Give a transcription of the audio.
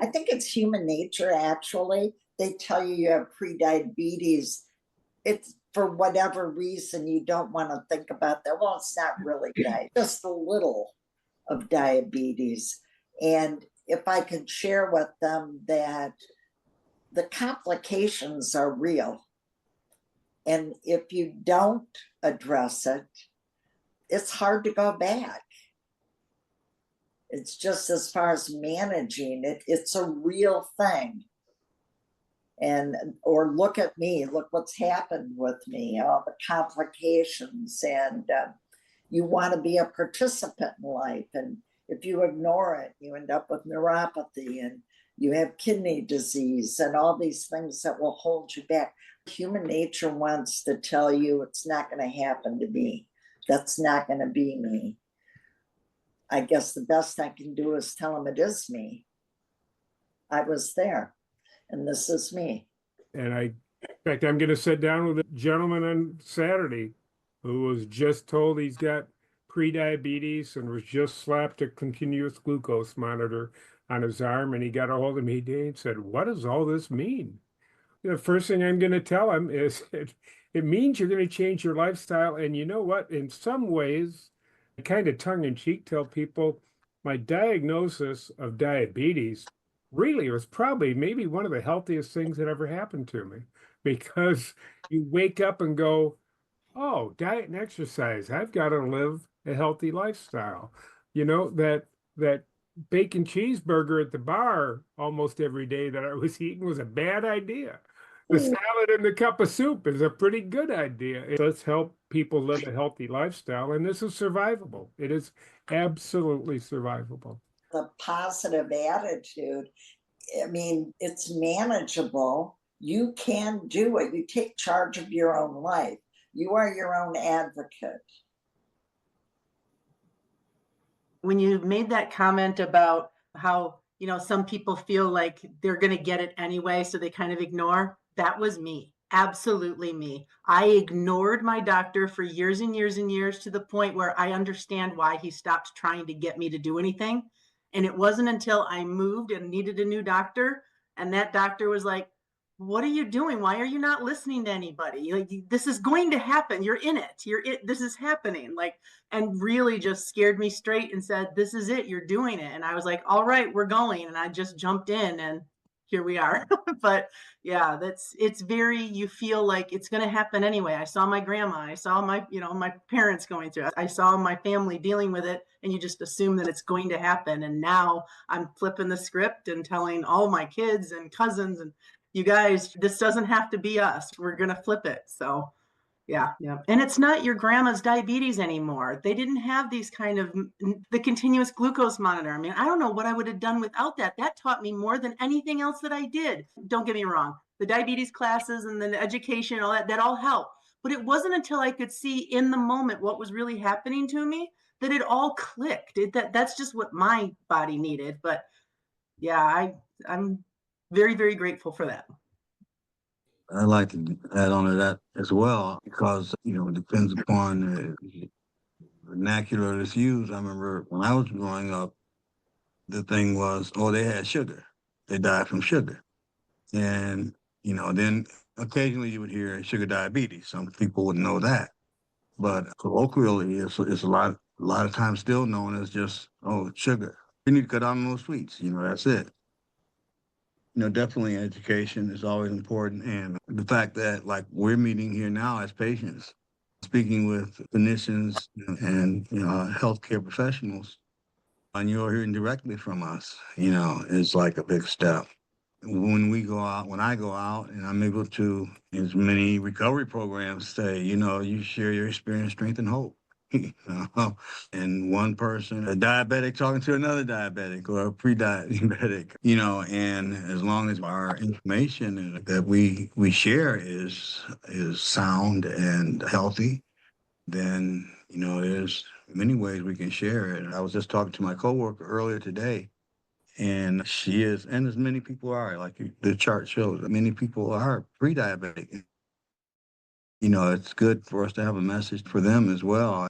I think it's human nature, actually. They tell you you have prediabetes. It's for whatever reason you don't want to think about that. Well, it's not really diabetes, just a little of diabetes. And if I could share with them that the complications are real. And if you don't address it, it's hard to go back. It's just as far as managing it, it's a real thing. And, or look at me, look what's happened with me, all the complications. And you want to be a participant in life. And if you ignore it, you end up with neuropathy and you have kidney disease and all these things that will hold you back. Human nature wants to tell you it's not going to happen to me. That's not going to be me. I guess the best I can do is tell them it is me. I was there, and this is me. And in fact, I'm going to sit down with a gentleman on Saturday who was just told he's got prediabetes and was just slapped a continuous glucose monitor on his arm. And he got a hold of me today and said, "What does all this mean?" The first thing I'm going to tell him is it means you're going to change your lifestyle. And you know what? In some ways, I kind of tongue in cheek tell people my diagnosis of diabetes really was probably maybe one of the healthiest things that ever happened to me, because you wake up and go, oh, diet and exercise, I've got to live a healthy lifestyle. You know, that bacon cheeseburger at the bar almost every day that I was eating was a bad idea. The salad and the cup of soup is a pretty good idea. Let's help people live a healthy lifestyle, and this is survivable. It is absolutely survivable. The positive attitude, I mean, it's manageable. You can do it. You take charge of your own life. You are your own advocate. When you made that comment about how, you know, some people feel like they're going to get it anyway, so they kind of ignore, that was me. Absolutely me. I ignored my doctor for years and years and years, to the point where I understand why he stopped trying to get me to do anything. And it wasn't until I moved and needed a new doctor, and that doctor was like, "What are you doing? Why are you not listening to anybody? Like, this is going to happen. You're in it. This is happening." Like, and really just scared me straight and said, "This is it. You're doing it." And I was like, "All right, we're going." And I just jumped in, and here we are. But yeah, it's very, you feel like it's going to happen anyway. I saw my grandma, I saw my, my parents going through it. I saw my family dealing with it, and you just assume that it's going to happen. And now I'm flipping the script and telling all my kids and cousins, and you guys, this doesn't have to be us. We're going to flip it. So yeah. And it's not your grandma's diabetes anymore. They didn't have these kind of, the continuous glucose monitor. I mean, I don't know what I would have done without that. That taught me more than anything else that I did. Don't get me wrong. The diabetes classes and the education, all that all helped. But it wasn't until I could see in the moment what was really happening to me that it all clicked. That's just what my body needed. But yeah, I'm very, very grateful for that. I'd like to add on to that as well, because, it depends upon the vernacular that's used. I remember when I was growing up, the thing was, oh, they had sugar. They died from sugar. And, then occasionally you would hear sugar diabetes. Some people wouldn't know that. But colloquially, it's a lot of times still known as just, oh, sugar. You need to cut down on those sweets. That's it. Definitely education is always important. And the fact that, like, we're meeting here now as patients, speaking with clinicians and, healthcare professionals, and you're hearing directly from us, is like a big step. When I go out and I'm able to, as many recovery programs say, you share your experience, strength, and hope. And one person, a diabetic talking to another diabetic or a pre-diabetic, and as long as our information that we share is sound and healthy, then, there's many ways we can share it. I was just talking to my coworker earlier today, and she is, and as many people are, like the chart shows, many people are pre-diabetic. It's good for us to have a message for them as well.